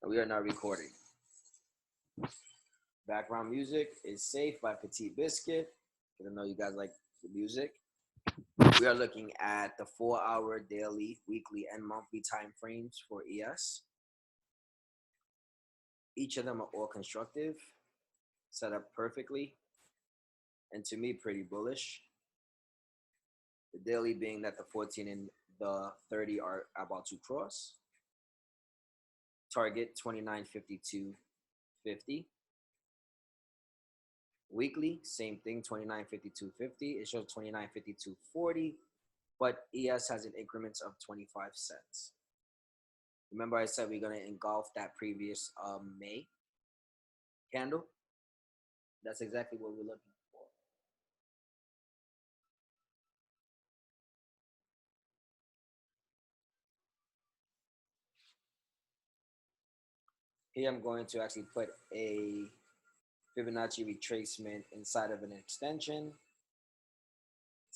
We are now recording. Background music is Safe by Petit Biscuit. I know you guys like the music. We are looking at the 4-hour daily, weekly, and monthly time frames for ES. Each of them are all constructive, set up perfectly, and to me, pretty bullish. The daily being that the 14 and the 30 are about to cross. Target 29.52.50. Weekly, same thing, 29.52.50. It shows 29.52.40, but ES has an increments of 25 cents. Remember I said we're going to engulf that previous May candle? That's exactly what we're looking for. Here I'm going to actually put a Fibonacci retracement inside of an extension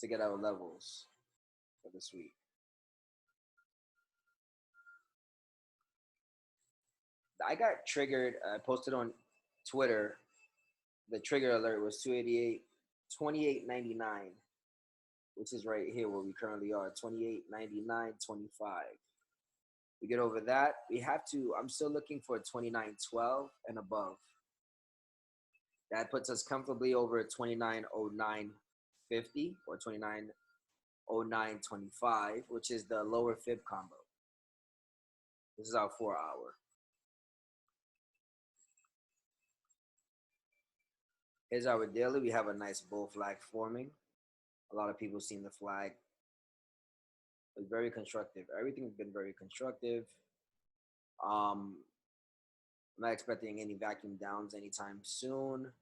to get our levels for this week. I got triggered. I posted on Twitter. The trigger alert was 28.99, which is right here where we currently are, 28.99.25. We get over that. We have to. I'm still looking for 29.12 and above. That puts us comfortably over 29.09.50 or 29.09.25, which is the lower fib combo. This is our 4-hour. Here's our daily. We have a nice bull flag forming. A lot of people seen the flag. It's very constructive. Everything's been very constructive. I'm not expecting any vacuum downs anytime soon.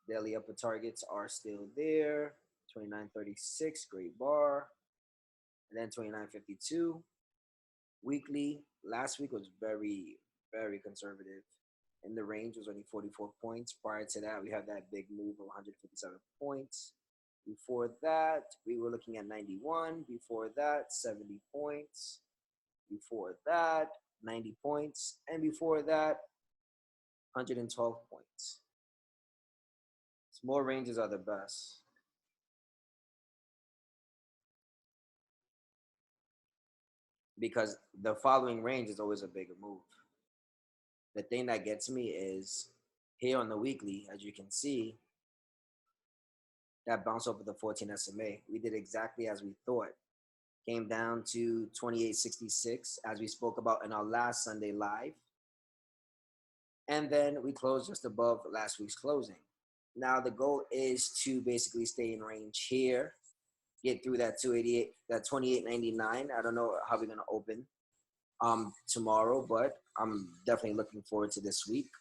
Daily upper targets are still there. 29.36, great bar. And then 29.52. Weekly, last week was very, very conservative. And the range was only 44 points. Prior to that, we had that big move of 157 points. Before that, we were looking at 91. Before that, 70 points. Before that, 90 points. And before that, 112 points. Small ranges are the best. Because the following range is always a bigger move. The thing that gets me is here on the weekly, as you can see, that bounce over the 14 SMA. We did exactly as we thought. Came down to 28.66 as we spoke about in our last Sunday live. And then we closed just above last week's closing. Now the goal is to basically stay in range here, get through that 288, that 28.99. I don't know how we're gonna open tomorrow, but I'm definitely looking forward to this week.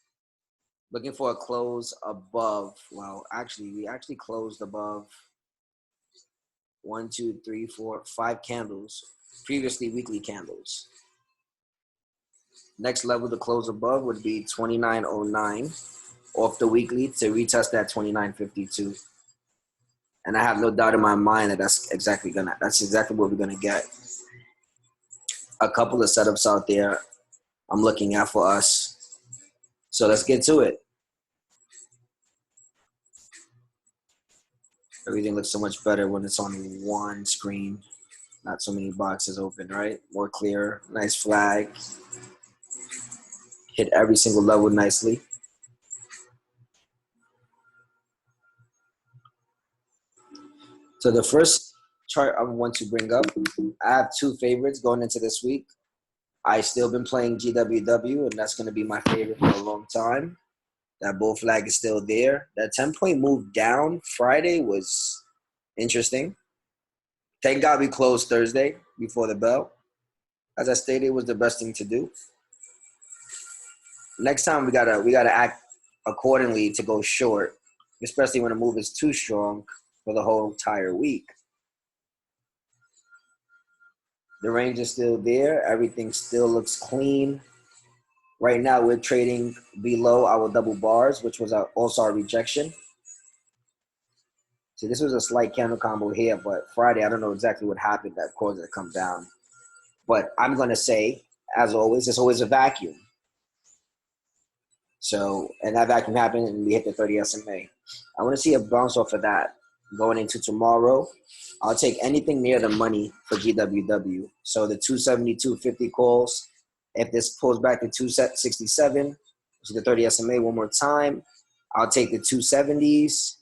Looking for a close above, well, actually, we actually closed above 1, 2, 3, 4, 5 candles, previously weekly candles. Next level to close above would be 29.09 off the weekly to retest that 29.52. And I have no doubt in my mind that that's exactly what we're gonna get. A couple of setups out there I'm looking at for us. So let's get to it. Everything looks so much better when it's on one screen. Not so many boxes open, right? More clear, nice flag. Hit every single level nicely. So the first chart I want to bring up, I have 2 favorites going into this week. I still been playing GWW, and that's going to be my favorite for a long time. That bull flag is still there. That 10-point move down Friday was interesting. Thank God we closed Thursday before the bell. As I stated, it was the best thing to do. Next time we gotta act accordingly to go short, especially when a move is too strong for the whole entire week. The range is still there. Everything still looks clean. Right now, we're trading below our double bars, which was also our rejection. So this was a slight candle combo here, but Friday, I don't know exactly what happened that caused it to come down. But I'm going to say, as always, there's always a vacuum. So, and that vacuum happened and we hit the 30 SMA. I want to see a bounce off of that going into tomorrow. I'll take anything near the money for GWW. So the 272.50 calls. If this pulls back to 267, which is the 30 SMA one more time, I'll take the 270s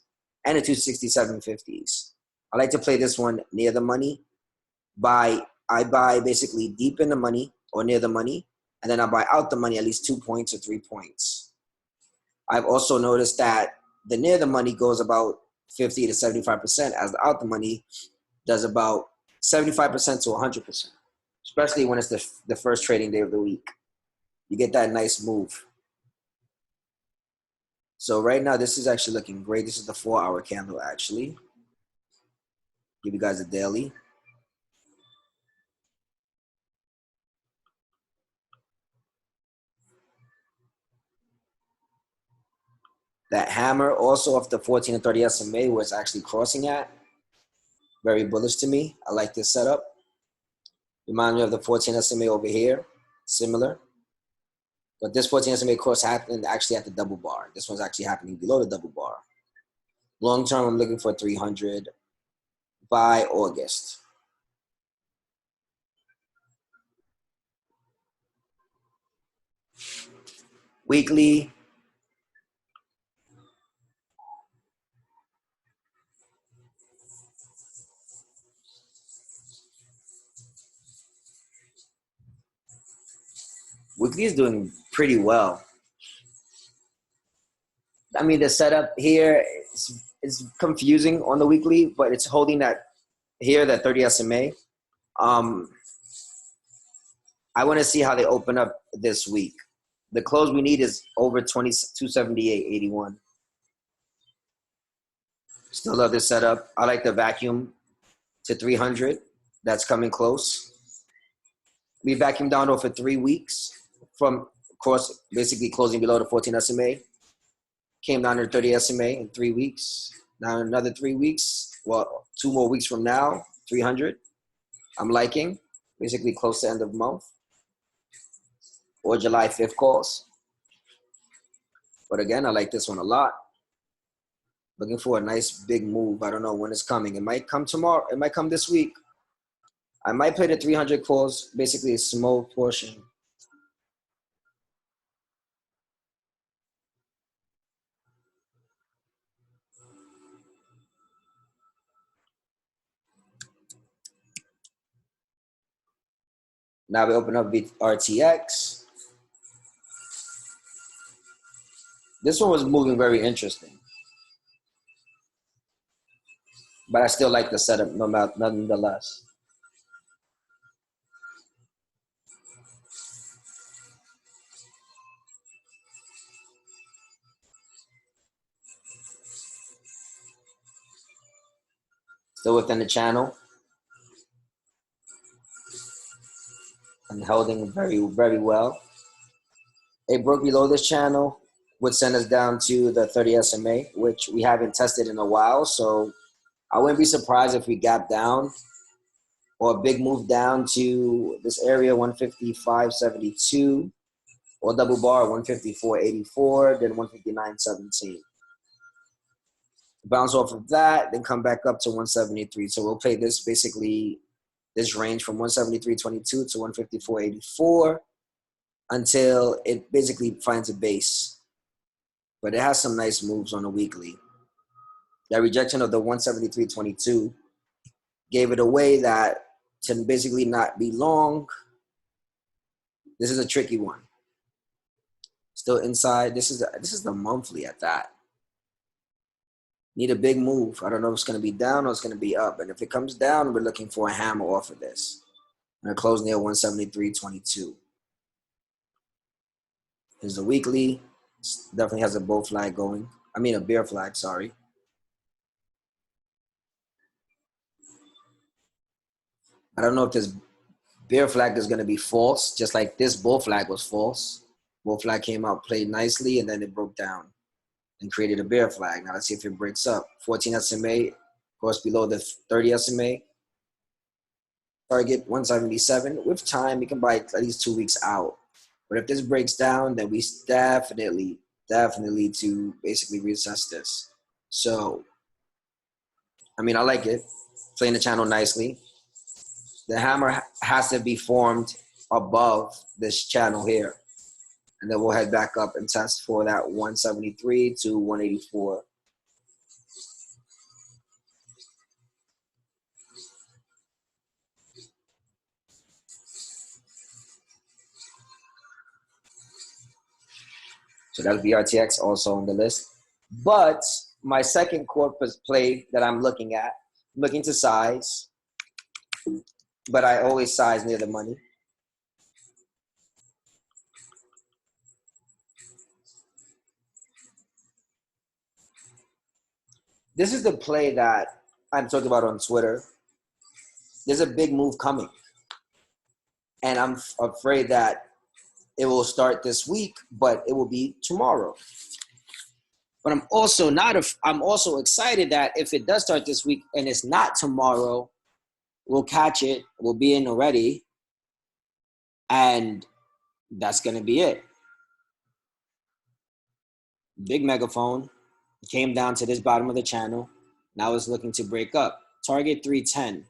and the 267.50s. I like to play this one near the money. I buy basically deep in the money or near the money, and then I buy out the money at least 2 points or 3 points. I've also noticed that the near the money goes about 50 to 75%, as the out the money does about 75% to 100%, especially when it's the first trading day of the week. You get that nice move. So right now, this is actually looking great. This is the 4-hour candle, actually. Give you guys a daily. That hammer also off the 14 and 30 SMA where it's actually crossing at. Very bullish to me. I like this setup. Remind me of the 14 SMA over here. Similar. But this 14 SMA cross happened actually at the double bar. This one's actually happening below the double bar. Long term, I'm looking for 300 by August. Weekly. Weekly is doing pretty well. I mean, the setup here is confusing on the weekly, but it's holding that here, that 30 SMA. I want to see how they open up this week. The close we need is over 278.81. Still love this setup. I like the vacuum to 300. That's coming close. We vacuumed down over 3 weeks from, of course, basically closing below the 14 SMA. Came down to 30 SMA in 3 weeks. Now another 3 weeks. Well, 2 more weeks from now, 300. I'm liking. Basically close to end of month. Or July 5th calls. But again, I like this one a lot. Looking for a nice big move. I don't know when it's coming. It might come tomorrow. It might come this week. I might play the 300 calls, basically a small portion. Now we open up VRTX. This one was moving very interesting. But I still like the setup nonetheless. Still within the channel. And holding very, very well. It broke below this channel, would send us down to the 30 SMA, which we haven't tested in a while. So I wouldn't be surprised if we gap down or a big move down to this area, 155.72, or double bar, 154.84, then 159.17. Bounce off of that, then come back up to 173. So we'll play this basically, this range from 173.22 to 154.84 until it basically finds a base. But it has some nice moves on the weekly. That rejection of the 173.22 gave it away that to basically not be long. This is a tricky one. Still inside. This is the monthly at that. Need a big move. I don't know if it's going to be down or it's going to be up. And if it comes down, we're looking for a hammer off of this. I'm going to close near 173.22. Here's the weekly. Definitely has a bull flag going. I mean a bear flag, sorry. I don't know if this bear flag is going to be false, just like this bull flag was false. Bull flag came out, played nicely, and then it broke down and created a bear flag. Now let's see if it breaks up. 14 SMA, of course, below the 30 SMA. target 177. With time, we can buy at least 2 weeks out. But if this breaks down, then we definitely to basically reassess this. So, I mean, I like it. Playing the channel nicely. The hammer has to be formed above this channel here. And then we'll head back up and test for that 173 to 184. So that's VRTX also on the list. But my second corpus play that I'm looking at, looking to size, but I always size near the money. This is the play that I'm talking about on Twitter. There's a big move coming. And I'm afraid that it will start this week, but it will be tomorrow. But I'm also I'm also excited that if it does start this week and it's not tomorrow, we'll catch it. We'll be in already. And that's going to be it. Big megaphone came down to this bottom of the channel. Now it's looking to break up. Target 310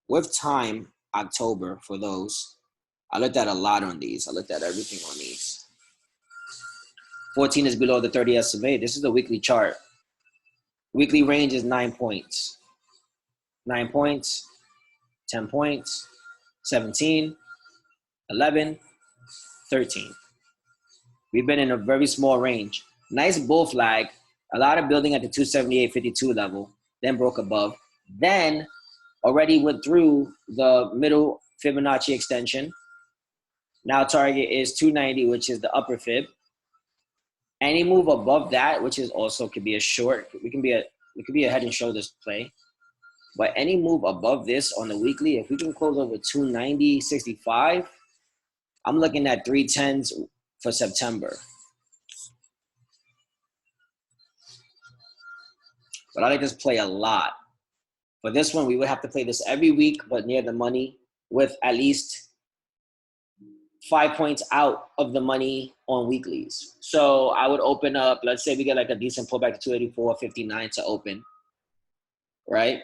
with time, October for those. I looked at a lot on these. I looked at everything on these. 14 is below the 30 SMA. This is the weekly chart. Weekly range is 9 points. 9 points, 10 points, 17, 11, 13. We've been in a very small range. Nice bull flag. A lot of building at the 278.52 level, then broke above. Then already went through the middle Fibonacci extension. Now target is 290, which is the upper fib. Any move above that, which is also could be a short, it could be a head and shoulders play. But any move above this on the weekly, if we can close over 290.65, I'm looking at 310s for September. But I like this play a lot. For this one, we would have to play this every week, but near the money with at least 5 points out of the money on weeklies. So I would open up, let's say we get like a decent pullback to 284.59 to open, right?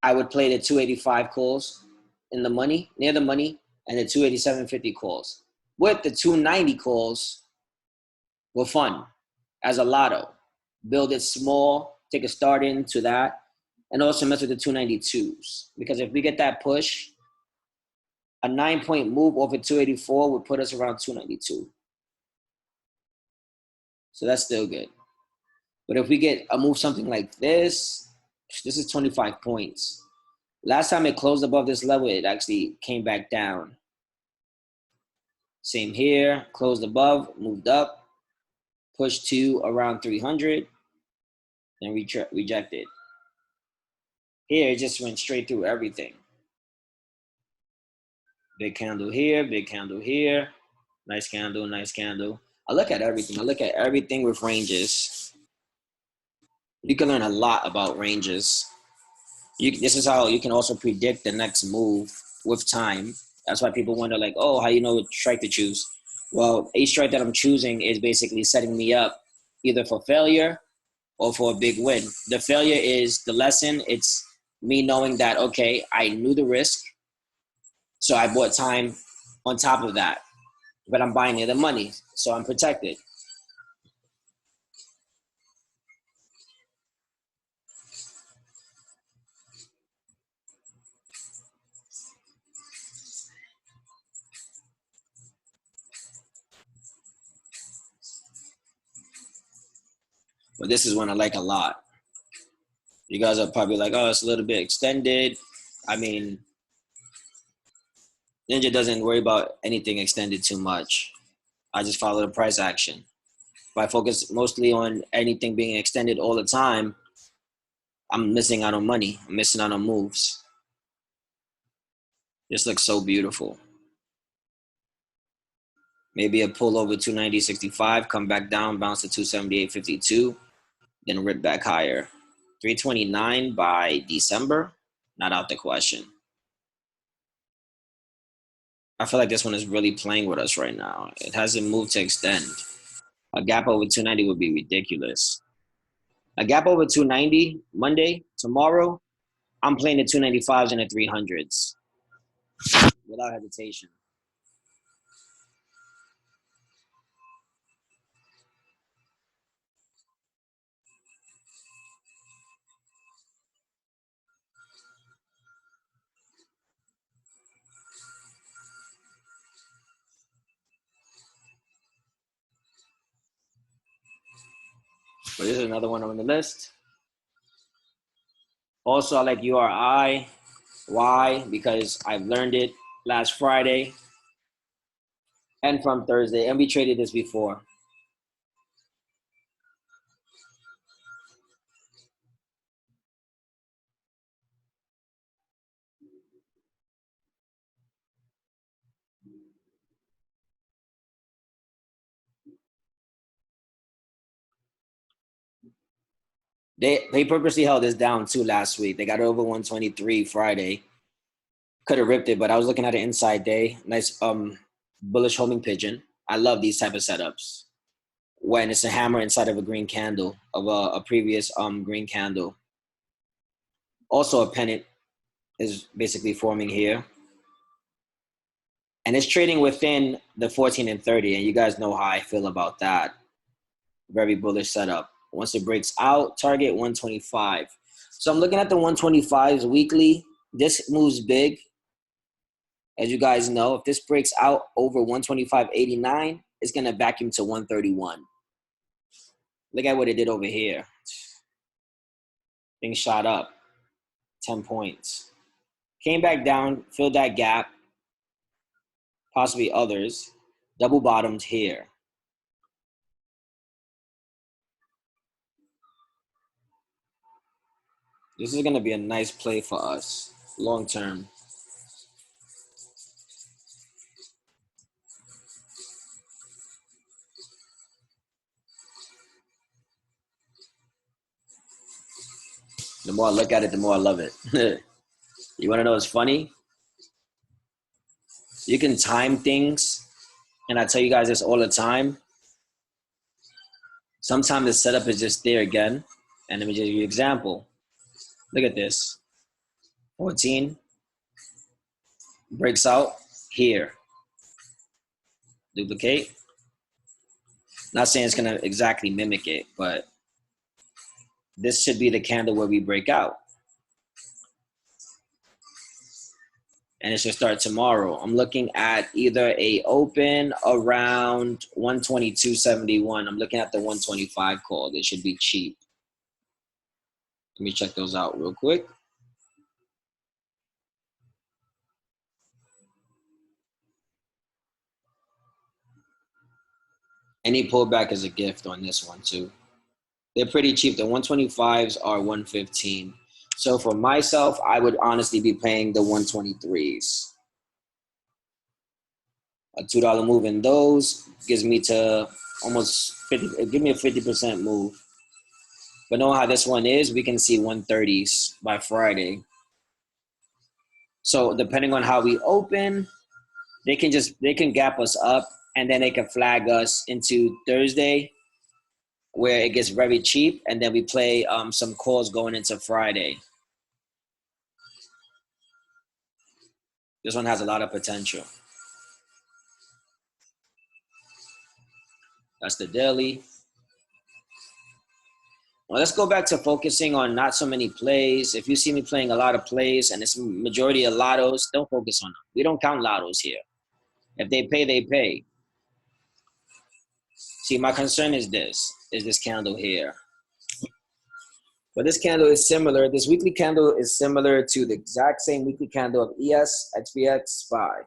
I would play the 285 calls in the money, near the money, and the 287.50 calls. With the 290 calls, were fun as a lotto. Build it small, take a start into that, and also mess with the 292s. Because if we get that push, a 9-point move over 284 would put us around 292. So that's still good. But if we get a move something like this is 25 points. Last time it closed above this level, it actually came back down. Same here, closed above, moved up, pushed to around 300, then rejected. Here, it just went straight through everything. Big candle here, nice candle, nice candle. I look at everything. I look at everything with ranges. You can learn a lot about ranges. This is how you can also predict the next move with time. That's why people wonder like, oh, how you know which strike to choose? Well, each strike that I'm choosing is basically setting me up either for failure or for a big win. The failure is the lesson. It's me knowing that, okay, I knew the risk, so I bought time on top of that. But I'm buying near the money, so I'm protected. But this is one I like a lot. You guys are probably like, oh, it's a little bit extended. I mean, Ninja doesn't worry about anything extended too much. I just follow the price action. If I focus mostly on anything being extended all the time, I'm missing out on money. I'm missing out on moves. This looks so beautiful. Maybe a pull over 290.65, come back down, bounce to 278.52, then rip back higher. 329 by December, not out the question. I feel like this one is really playing with us right now. It hasn't moved to extend. A gap over 290 would be ridiculous. A gap over 290 Monday, tomorrow, I'm playing the 295s and the 300s without hesitation. But this is another one on the list. Also, I like URI. Why? Because I've learned it last Friday and from Thursday, and we traded this before. They purposely held this down too last week. They got over 123 Friday. Could have ripped it, but I was looking at an inside day. Nice bullish homing pigeon. I love these type of setups when it's a hammer inside of a green candle of a previous green candle. Also, a pennant is basically forming here, and it's trading within the 14 and 30. And you guys know how I feel about that. Very bullish setup. Once it breaks out, target 125. So I'm looking at the 125s weekly. This moves big. As you guys know, if this breaks out over 125.89, it's going to vacuum to 131. Look at what it did over here. Things shot up 10 points. Came back down, filled that gap, possibly others. Double bottomed here. This is going to be a nice play for us long term. The more I look at it, the more I love it. You want to know what's funny? You can time things, and I tell you guys this all the time. Sometimes the setup is just there again. And let me just give you an example. Look at this. 14 breaks out here. Duplicate. Not saying it's going to exactly mimic it, but this should be the candle where we break out. And it should start tomorrow. I'm looking at either a open around 122.71. I'm looking at the 125 call. It should be cheap. Let me check those out real quick. Any pullback is a gift on this one too. They're pretty cheap. The 125s are 115. So for myself, I would honestly be paying the 123s. A $2 move in those gives me to almost 50, give me a 50% move. But knowing how this one is, we can see 130s by Friday. So depending on how we open, they can gap us up, and then they can flag us into Thursday where it gets very cheap, and then we play some calls going into Friday. This one has a lot of potential. That's the daily. Well, let's go back to focusing on not so many plays. If you see me playing a lot of plays and it's majority of lottos, don't focus on them. We don't count lottos here. If they pay, they pay. See, my concern is this candle here. But this candle is similar. This weekly candle is similar to the exact same weekly candle of ES, XPX, SPY.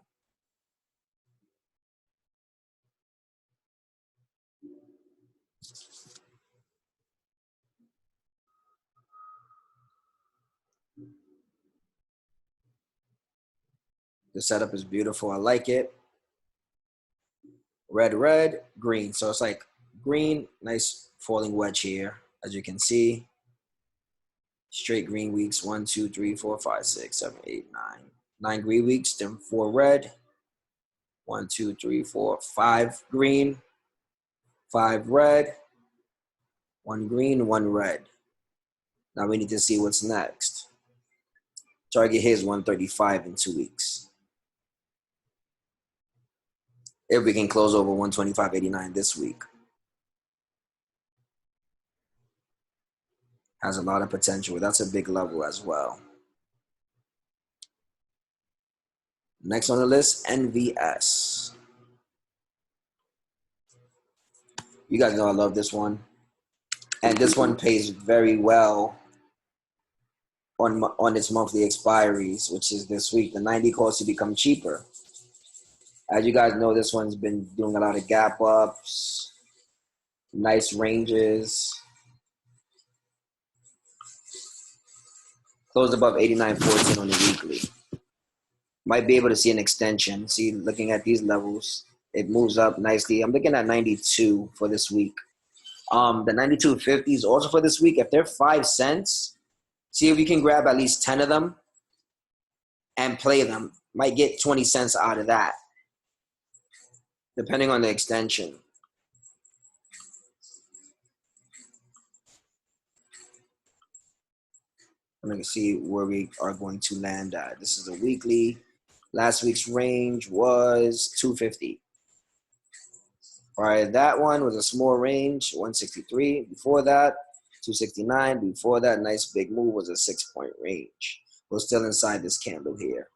The setup is beautiful. I like it. Red, red, green. So it's like green, nice falling wedge here, as you can see. Straight green weeks, 1, 2, 3, 4, 5, 6, 7, 8, 9. 9 green weeks, then 4 red. 1, 2, 3, 4, 5 green, 5 red, 1 green, 1 red. Now we need to see what's next. Target here is 135 in 2 weeks. If we can close over 125.89 this week. Has a lot of potential. That's a big level as well. Next on the list, NVS. You guys know I love this one. And this one pays very well on its monthly expiries, which is this week. The 90 calls to become cheaper. As you guys know, this one's been doing a lot of gap ups, nice ranges. Closed above 89.14 on the weekly. Might be able to see an extension. See, looking at these levels, it moves up nicely. I'm looking at 92 for this week. The 92.50s also for this week. If they're 5 cents, see if you can grab at least 10 of them and play them. Might get 20 cents out of that, depending on the extension. I'm going to see where we are going to land at. This is a weekly. Last week's range was 250. All right, that one was a small range, 163. Before that, 269. Before that, nice big move was a 6-point range. We're still inside this candle here.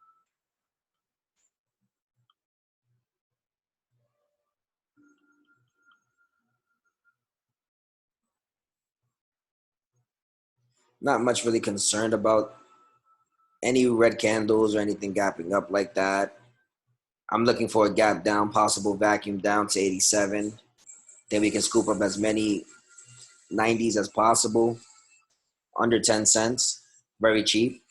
Not much really concerned about any red candles or anything gapping up like that. I'm looking for a gap down, possible vacuum down to 87. Then we can scoop up as many 90s as possible, under 10 cents, very cheap.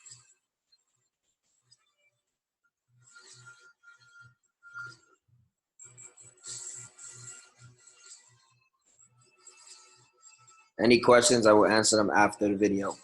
Any questions, I will answer them after the video.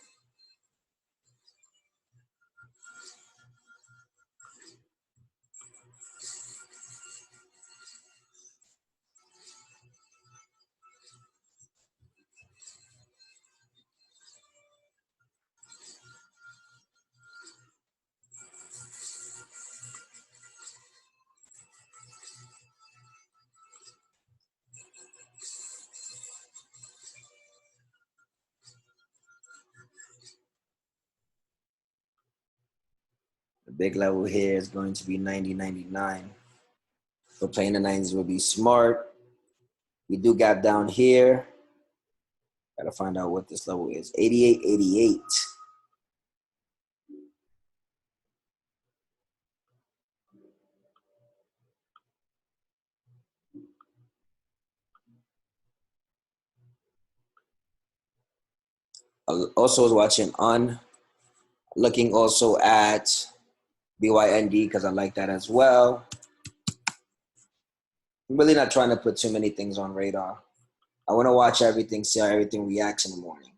The big level here is going to be 90.99. So playing the 90s will be smart. We do gap down here. Gotta find out what this level is. 88.88. I also was watching looking also at BYND because I like that as well. I'm really not trying to put too many things on radar. I want to watch everything, see how everything reacts in the morning.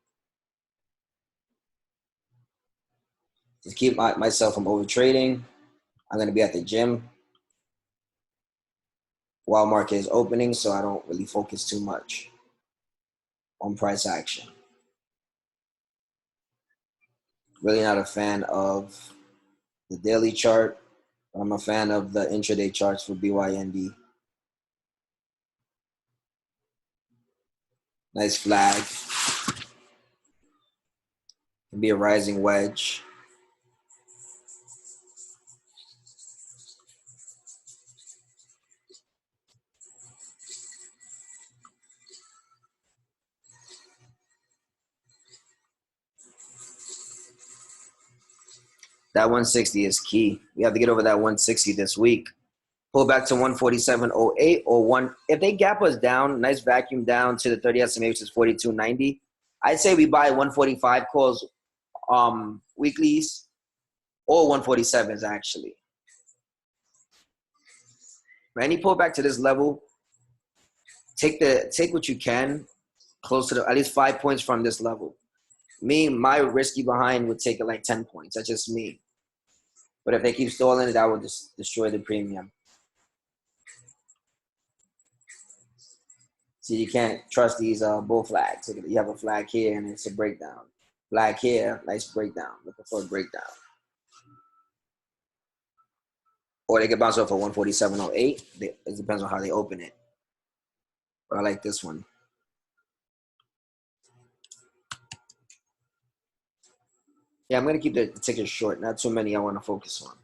To keep myself from over trading, I'm going to be at the gym while market is opening, so I don't really focus too much on price action. Really not a fan of the daily chart, but I'm a fan of the intraday charts for BYND. Nice flag. Can be a rising wedge. That 160 is key. We have to get over that 160 this week. Pull back to 147.08 or one. If they gap us down, nice vacuum down to the 30 SMA, which is 42.90. I'd say we buy 145 calls weeklies or 147s actually. Any pullback to this level, take what you can close to at least 5 points from this level. My risky behind would take it like 10 points. That's just me. But if they keep stalling it, I will just destroy the premium. See, you can't trust these bull flags. You have a flag here and it's a breakdown. Flag here, nice breakdown. Looking for a breakdown. Or they can bounce off a 147.08. It depends on how they open it. But I like this one. Yeah, I'm going to keep the tickets short. Not too many I want to focus on.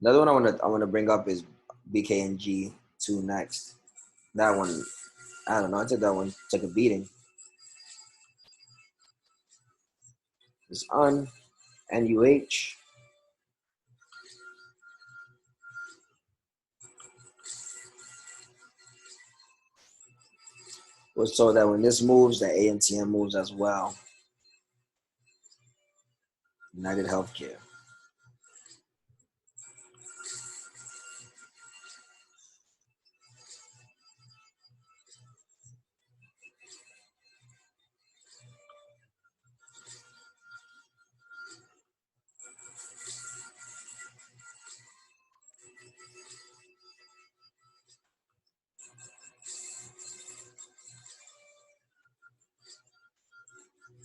Another one I want to bring up is BKNG2 next. That one, I don't know. I took that one, took a beating. It's on NUH. Was told that when this moves, the ANTM moves as well. United Healthcare.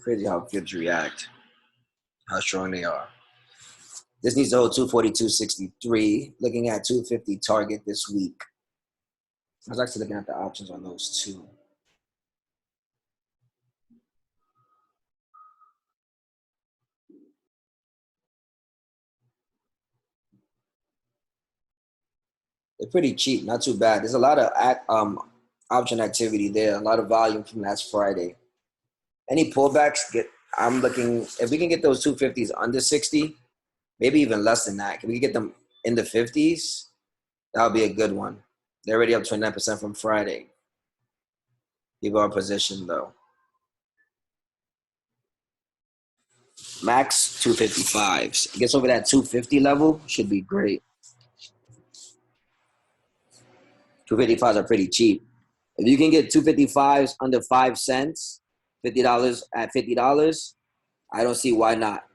Crazy how fibs react, how strong they are. This needs to hold 242.63. Looking at 250 target this week. I was actually looking at the options on those two. They're pretty cheap, not too bad. There's a lot of option activity there, a lot of volume from last Friday. Any pullbacks, I'm looking, if we can get those 250s under 60, maybe even less than that. Can we get them in the 50s? That would be a good one. They're already up 29% from Friday. People are positioned though. Max 255s. It gets over that 250 level, should be great. 255s are pretty cheap. If you can get 255s under 5 cents, $50 at $50, I don't see why not.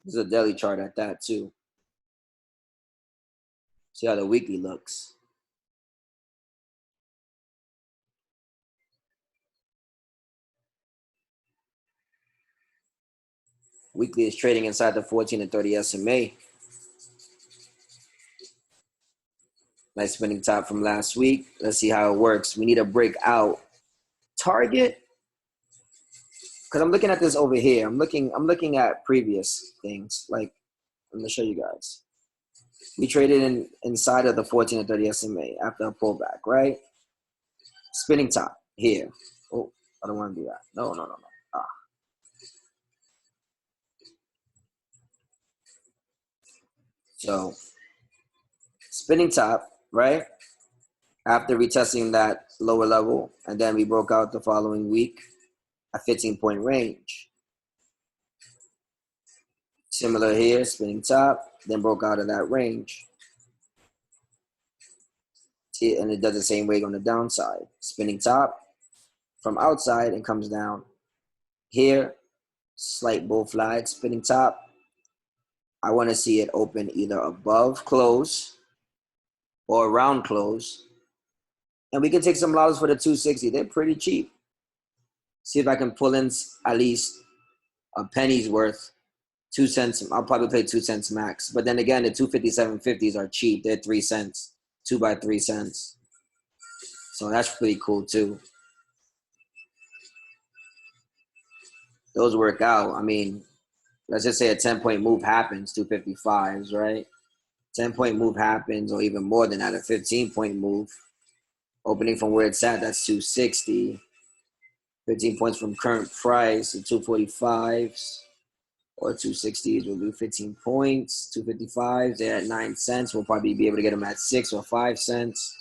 This is a daily chart at that too. See how the weekly looks. Weekly is trading inside the 14 and 30 SMA. Nice spinning top from last week. Let's see how it works. We need a breakout target. Because I'm looking at this over here. I'm looking at previous things. Like, I'm gonna show you guys. We traded inside of the 14 and 30 SMA after a pullback, right? Spinning top here. Oh, I don't want to do that. No. So spinning top, right? After retesting that lower level, and then we broke out the following week, a 15-point range. Similar here, spinning top, then broke out of that range. See, and it does the same way on the downside. Spinning top from outside and comes down. Here, slight bull flag, spinning top. I want to see it open either above close or around close. And we can take some dollars for the 260. They're pretty cheap. See if I can pull in at least a penny's worth. 2 cents. I'll probably play 2 cents max. But then again, the 257.50s are cheap. They're 3 cents. 2 by 3 cents. So that's pretty cool too. Those work out. I mean, let's just say a 10-point move happens, 255s, right? 10-point move happens, or even more than that, a 15-point move. Opening from where it's at, that's 260. 15 points from current price, so 245s or 260s will do 15 points. 255s, they're at 9 cents. We'll probably be able to get them at 6 or 5 cents.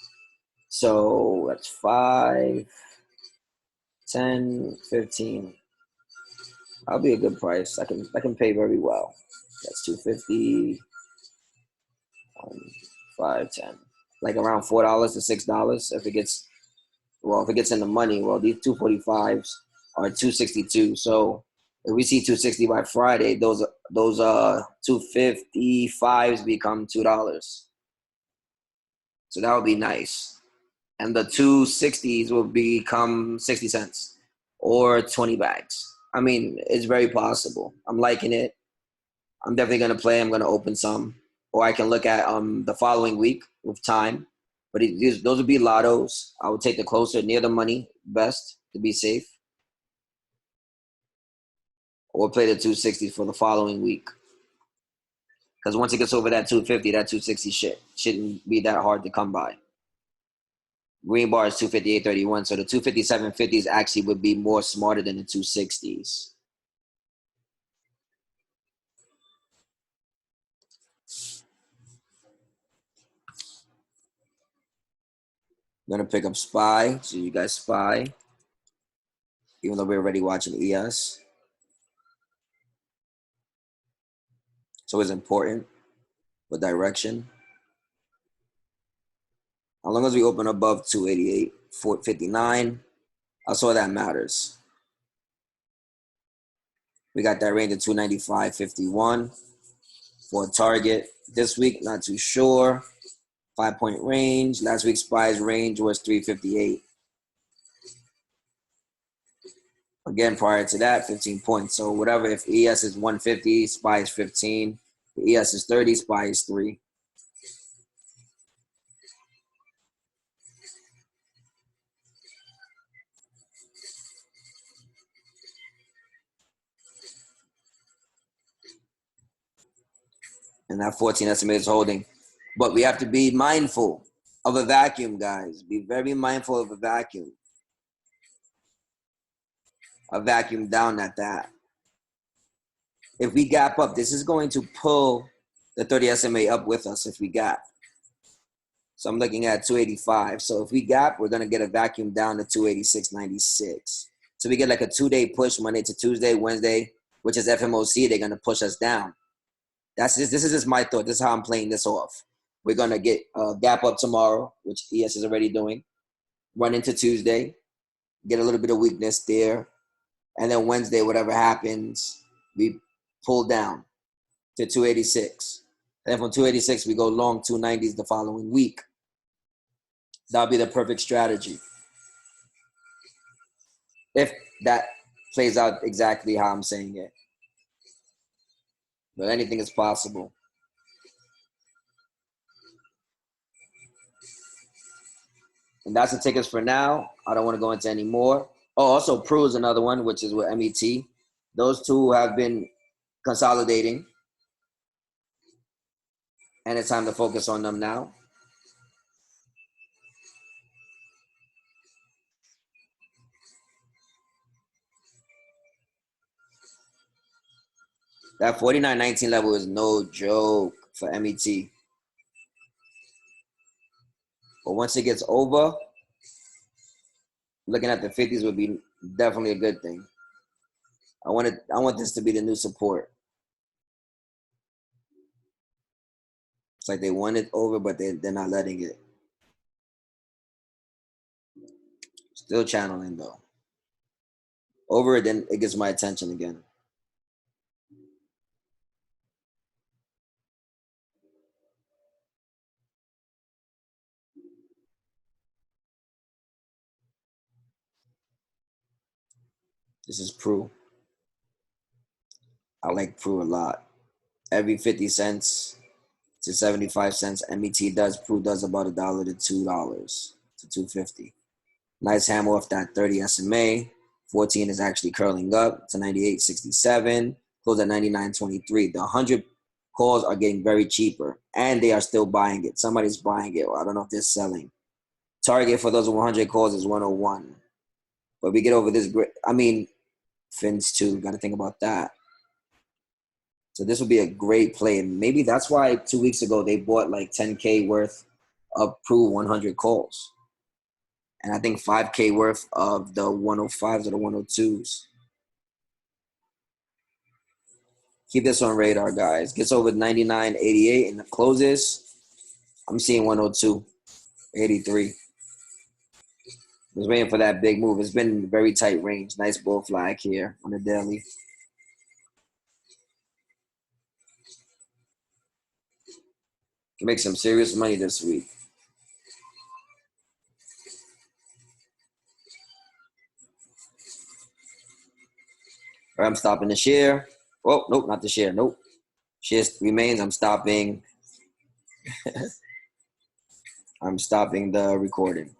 So that's 5, 10, 15. That'll be a good price. I can pay very well. That's 250, 5, 10. Like around $4 to $6 if it gets, well, if it gets in the money. Well, these 245s are 262. So if we see 260 by Friday, those 255s become $2. So that would be nice. And the 260s will become 60 cents or 20 bags. I mean, it's very possible. I'm liking it. I'm definitely going to play. I'm going to open some. Or I can look at the following week with time. But those would be lottos. I would take the closer, near the money, best to be safe. Or play the 260s for the following week. Because once it gets over that 250, that 260 shouldn't be that hard to come by. Green bar is 258.31, so the 257.50s actually would be more smarter than the 260s. I'm gonna pick up SPY, so you guys SPY, even though we're already watching ES. So it's important for direction. As long as we open above 288.59, that's all that matters. We got that range of 295.51 for a target. This week, not too sure. 5-point range. Last week's SPY's range was 358. Again, prior to that, 15 points. So whatever, if ES is 150, SPY is 15. If ES is 30, SPY is 3. And that 14 estimate is holding. But we have to be mindful of a vacuum, guys. Be very mindful of a vacuum. A vacuum down at that. If we gap up, this is going to pull the 30 SMA up with us if we gap. So I'm looking at 285. So if we gap, we're going to get a vacuum down to 286.96. So we get like a 2-day push Monday to Tuesday, Wednesday, which is FMOC. They're going to push us down. This is just my thought. This is how I'm playing this off. We're going to get a gap up tomorrow, which ES is already doing. Run into Tuesday, get a little bit of weakness there. And then Wednesday, whatever happens, we pull down to 286. And then from 286, we go long 290s the following week. That'll be the perfect strategy. If that plays out exactly how I'm saying it. But anything is possible. And that's the tickets for now. I don't want to go into any more. Oh, also Pru is another one, which is with MET. Those two have been consolidating. And it's time to focus on them now. That 49.19 level is no joke for MET. But once it gets over, looking at the 50s would be definitely a good thing. I want this to be the new support. It's like they want it over, but they're not letting it. Still channeling though. Over it, then it gets my attention again. This is Pru. I like Pru a lot. Every 50 cents to 75 cents, MET does. Pru does about $1 to $2 to $2.50. Nice hammer off that 30 SMA. 14 is actually curling up to 98.67. Close at 99.23. The 100 calls are getting very cheaper, and they are still buying it. Somebody's buying it. Or I don't know if they're selling. Target for those 100 calls is 101. But we get over this. I mean, fins too. Got to think about that. So this would be a great play. And maybe that's why 2 weeks ago they bought like 10K worth of Pru 100 calls. And I think 5K worth of the 105s or the 102s. Keep this on radar, guys. Gets over 99.88 and closes. I'm seeing 102.83. Was waiting for that big move. It's been very tight range. Nice bull flag here on the daily. Can make some serious money this week. Or I'm stopping the share. Oh, nope, not the share. Nope. Share remains. I'm stopping. I'm stopping the recording.